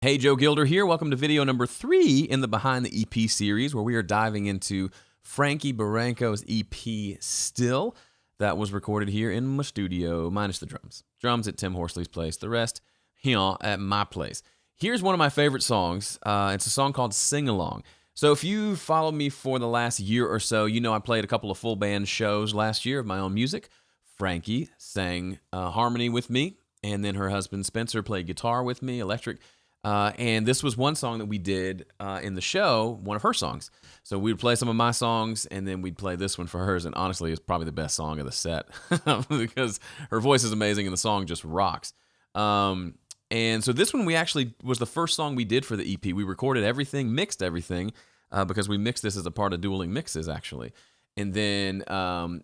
Hey, Joe Gilder here. Welcome to video number 3 in the Behind the EP series, where we are diving into Frankie Barranco's EP, Still. That was recorded here in my studio, minus the drums. Drums at Tim Horsley's place, the rest here at my place. Here's one of my favorite songs. It's a song called Sing Along. So if you followed me for the last year or so, you know I played a couple of full band shows last year of my own music. Frankie sang harmony with me, and then her husband Spencer played guitar with me, electric. And this was one song that we did in the show, one of her songs. So we'd play some of my songs, and then we'd play this one for hers. And honestly, it's probably the best song of the set because her voice is amazing and the song just rocks. And so this one was the first song we did for the EP. We recorded everything, mixed everything, because we mixed this as a part of dueling mixes, actually. And then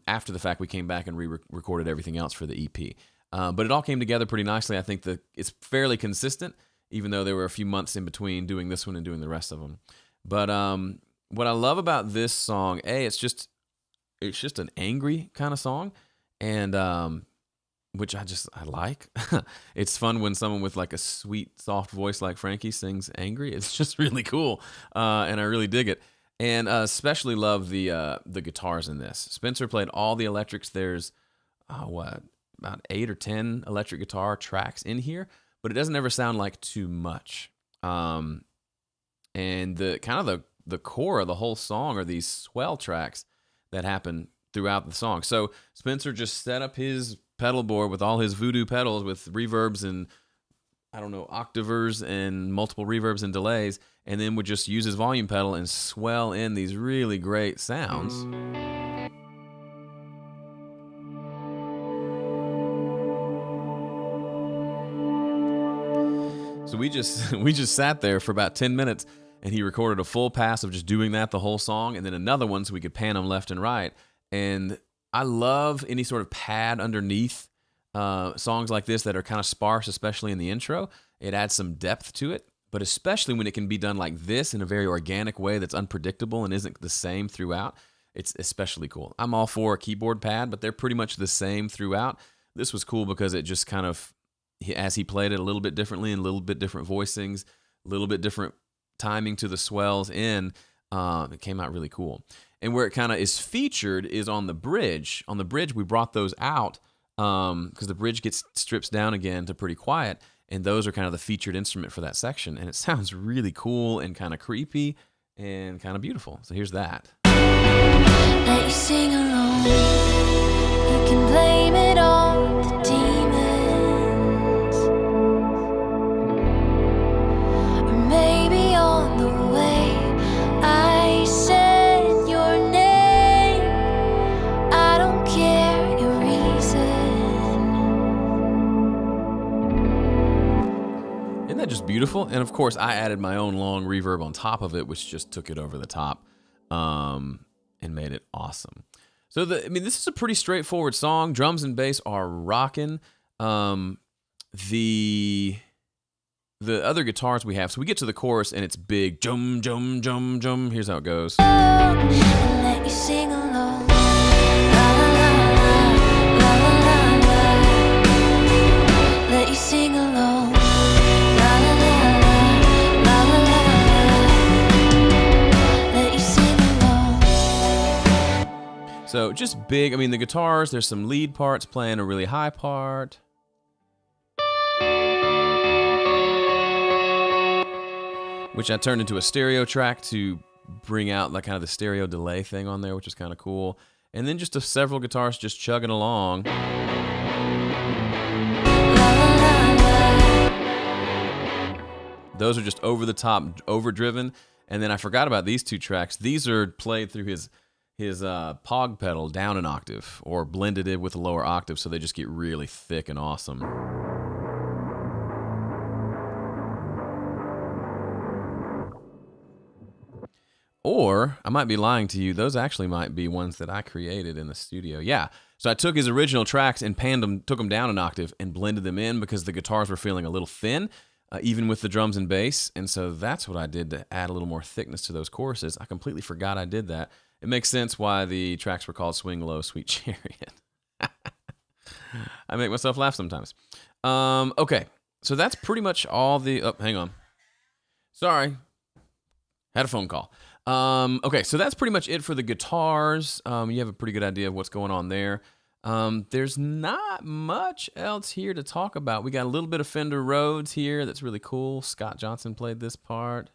after the fact, we came back and re-recorded everything else for the EP. But it all came together pretty nicely. I think that it's fairly consistent, even though there were a few months in between doing this one and doing the rest of them. But what I love about this song, it's just an angry kind of song, and which I like. It's fun when someone with like a sweet, soft voice like Frankie sings angry. It's just really cool, and I really dig it. And especially love the guitars in this. Spencer played all the electrics. There's about 8 or 10 electric guitar tracks in here, but it doesn't ever sound like too much. And the core of the whole song are these swell tracks that happen throughout the song. So Spencer just set up his pedal board with all his voodoo pedals with reverbs and, octavers and multiple reverbs and delays, and then would just use his volume pedal and swell in these really great sounds. So we just sat there for about 10 minutes, and he recorded a full pass of just doing that the whole song, and then another one so we could pan them left and right. And I love any sort of pad underneath songs like this that are kind of sparse, especially in the intro. It adds some depth to it, but especially when it can be done like this in a very organic way that's unpredictable and isn't the same throughout. It's especially cool. I'm all for a keyboard pad, but they're pretty much the same throughout. This was cool because it just kind of, as he played it a little bit differently and a little bit different voicings, a little bit different timing to the swells in, it came out really cool. And where it kind of is featured is on the bridge. On the bridge, we brought those out because the bridge strips down again to pretty quiet, and those are kind of the featured instrument for that section. And it sounds really cool and kind of creepy and kind of beautiful. So here's that. Let you sing along. You can blame it on the demons, or maybe on the way I said your name. I don't care your reason. Isn't that just beautiful? And of course, I added my own long reverb on top of it, which just took it over the top and made it awesome. So this is a pretty straightforward song. Drums and bass are rocking. The other guitars we have, so we get to the chorus and it's big, jum, jum, jum, jum. Here's how it goes. And let you sing along. La, la, la, la, la, la, la. Let you sing along. La, la, la, la, la, la, la. Let you sing along. So just big. The guitars, there's some lead parts playing a really high part. Which I turned into a stereo track to bring out like kind of the stereo delay thing on there, which is kind of cool. And then just several guitars just chugging along. Those are just over the top, overdriven. And then I forgot about these two tracks. These are played through his Pog pedal down an octave, or blended it with a lower octave, so they just get really thick and awesome. Or, I might be lying to you, those actually might be ones that I created in the studio. Yeah, so I took his original tracks and panned them, took them down an octave and blended them in because the guitars were feeling a little thin, even with the drums and bass. And so that's what I did to add a little more thickness to those choruses. I completely forgot I did that. It makes sense why the tracks were called Swing Low, Sweet Chariot. I make myself laugh sometimes. Okay, so that's pretty much all the... Oh, hang on. Sorry. Had a phone call. Okay, so that's pretty much it for the guitars. You have a pretty good idea of what's going on there. There's not much else here to talk about. We got a little bit of Fender Rhodes here. That's really cool. Scott Johnson played this part.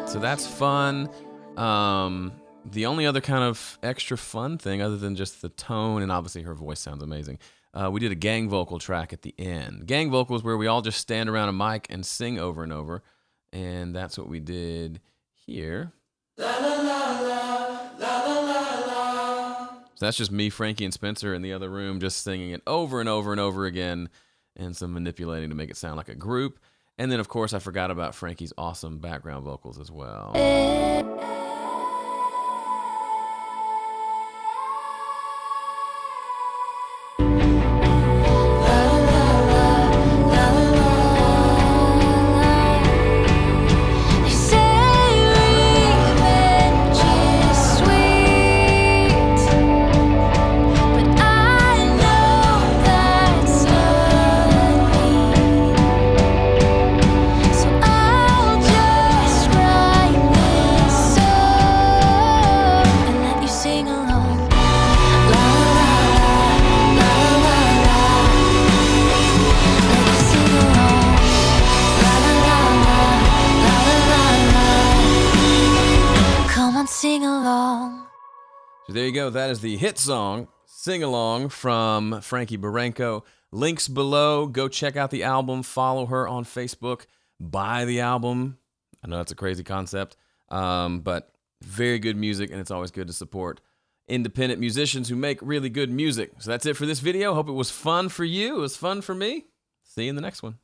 So that's fun. The only other kind of extra fun thing, other than just the tone, and obviously her voice sounds amazing, we did a gang vocal track at the end. Gang vocals where we all just stand around a mic and sing over and over, and that's what we did here. So that's just me, Frankie, and Spencer in the other room just singing it over and over and over again, and some manipulating to make it sound like a group. And then, of course, I forgot about Frankie's awesome background vocals as well. Sing along. So there you go. That is the hit song, Sing Along, from Frankie Barranco. Links below. Go check out the album. Follow her on Facebook. Buy the album. I know that's a crazy concept, but very good music, and it's always good to support independent musicians who make really good music. So that's it for this video. Hope it was fun for you. It was fun for me. See you in the next one.